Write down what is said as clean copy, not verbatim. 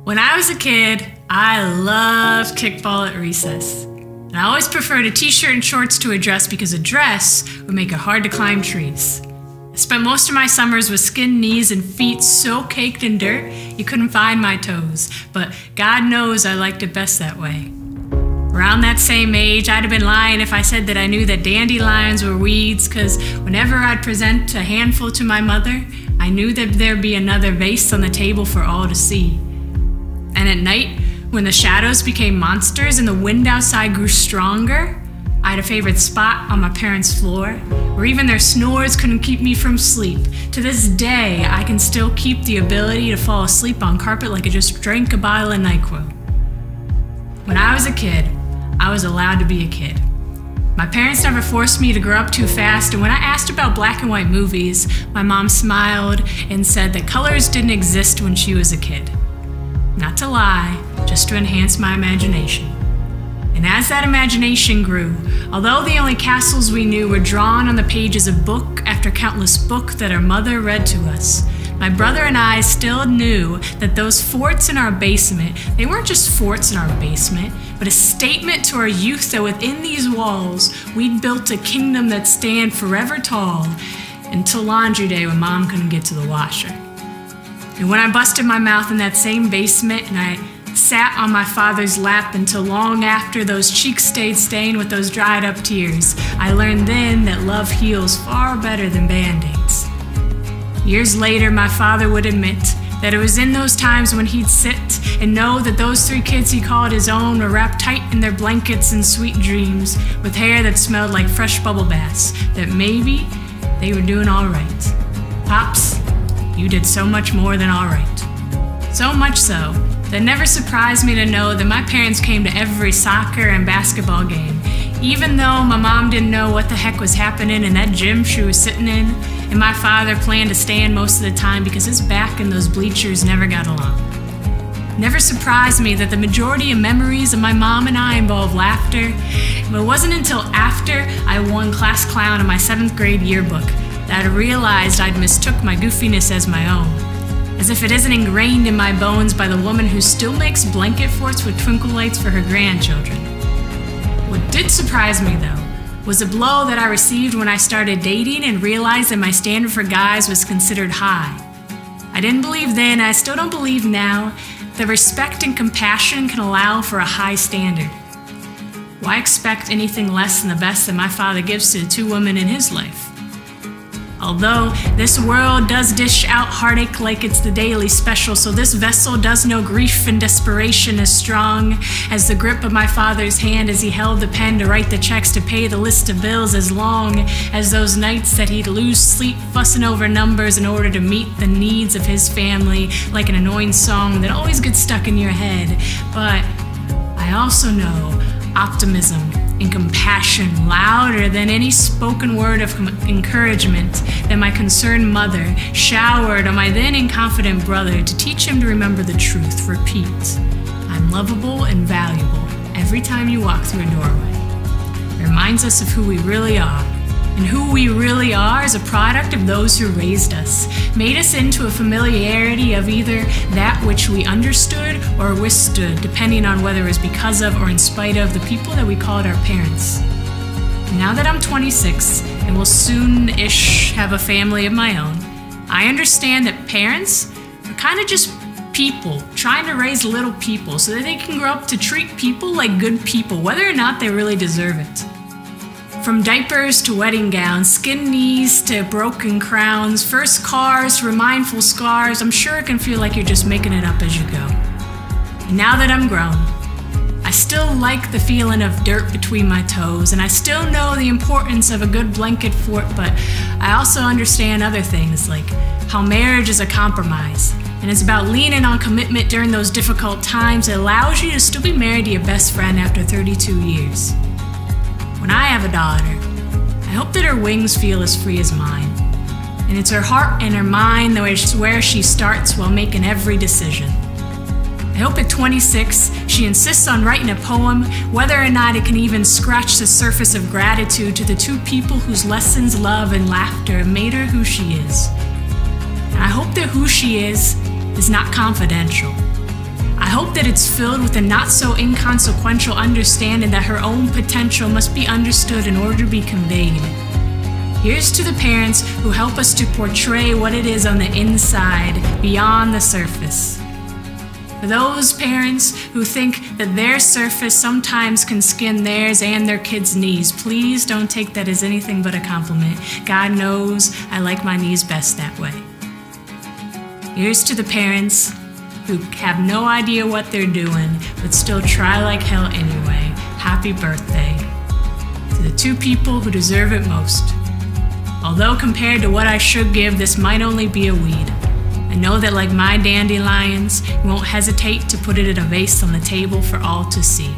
When I was a kid, I loved kickball at recess. And I always preferred a t-shirt and shorts to a dress because a dress would make it hard to climb trees. I spent most of my summers with skinned knees and feet so caked in dirt you couldn't find my toes, but God knows I liked it best that way. Around that same age, I'd have been lying if I said that I knew that dandelions were weeds, because whenever I'd present a handful to my mother, I knew that there'd be another vase on the table for all to see. And at night, when the shadows became monsters and the wind outside grew stronger, I had a favorite spot on my parents' floor, where even their snores couldn't keep me from sleep. To this day, I can still keep the ability to fall asleep on carpet like I just drank a bottle of NyQuil. When I was a kid, I was allowed to be a kid. My parents never forced me to grow up too fast, and when I asked about black and white movies, my mom smiled and said that colors didn't exist when she was a kid. Not to lie, just to enhance my imagination. And as that imagination grew, although the only castles we knew were drawn on the pages of book after countless book that our mother read to us, my brother and I still knew that those forts in our basement, they weren't just forts in our basement, but a statement to our youth that within these walls, we'd built a kingdom that stand forever tall until laundry day when Mom couldn't get to the washer. And when I busted my mouth in that same basement and I sat on my father's lap until long after those cheeks stayed stained with those dried up tears, I learned then that love heals far better than Band-Aids. Years later, my father would admit that it was in those times when he'd sit and know that those 3 kids he called his own were wrapped tight in their blankets and sweet dreams with hair that smelled like fresh bubble baths, that maybe they were doing all right. Pops, you did so much more than all right. So much so that it never surprised me to know that my parents came to every soccer and basketball game, even though my mom didn't know what the heck was happening in that gym she was sitting in, and my father planned to stand most of the time because his back and those bleachers never got along. It never surprised me that the majority of memories of my mom and I involve laughter, but it wasn't until after I won class clown in my 7th grade yearbook that I realized I'd mistook my goofiness as my own, as if it isn't ingrained in my bones by the woman who still makes blanket forts with twinkle lights for her grandchildren. What did surprise me, though, was a blow that I received when I started dating and realized that my standard for guys was considered high. I didn't believe then, I still don't believe now, that respect and compassion can allow for a high standard. Why expect anything less than the best that my father gives to the 2 women in his life? Although this world does dish out heartache like it's the daily special, so this vessel does know grief and desperation as strong as the grip of my father's hand as he held the pen to write the checks to pay the list of bills, as long as those nights that he'd lose sleep fussing over numbers in order to meet the needs of his family, like an annoying song that always gets stuck in your head. But I also know optimism and compassion louder than any spoken word of encouragement that my concerned mother showered on my then inconfident brother to teach him to remember the truth. Repeat, I'm lovable and valuable every time you walk through a doorway. It reminds us of who we really are. And who we really are is a product of those who raised us, made us into a familiarity of either that which we understood or withstood, depending on whether it was because of or in spite of the people that we called our parents. Now that I'm 26 and will soon-ish have a family of my own, I understand that parents are kind of just people trying to raise little people so that they can grow up to treat people like good people, whether or not they really deserve it. From diapers to wedding gowns, skinned knees to broken crowns, first cars to remindful scars, I'm sure it can feel like you're just making it up as you go. And now that I'm grown, I still like the feeling of dirt between my toes, and I still know the importance of a good blanket fort, but I also understand other things, like how marriage is a compromise, and it's about leaning on commitment during those difficult times that allows you to still be married to your best friend after 32 years. When I have a daughter, I hope that her wings feel as free as mine. And it's her heart and her mind that is where she starts while making every decision. I hope at 26, she insists on writing a poem, whether or not it can even scratch the surface of gratitude to the 2 people whose lessons, love, and laughter have made her who she is. And I hope that who she is not confidential. I hope that it's filled with a not so inconsequential understanding that her own potential must be understood in order to be conveyed. Here's to the parents who help us to portray what it is on the inside, beyond the surface. For those parents who think that their surface sometimes can skin theirs and their kids' knees, please don't take that as anything but a compliment. God knows I like my knees best that way. Here's to the parents who have no idea what they're doing, but still try like hell anyway. Happy birthday to the two people who deserve it most. Although compared to what I should give, this might only be a weed. I know that like my dandelions, you won't hesitate to put it in a vase on the table for all to see.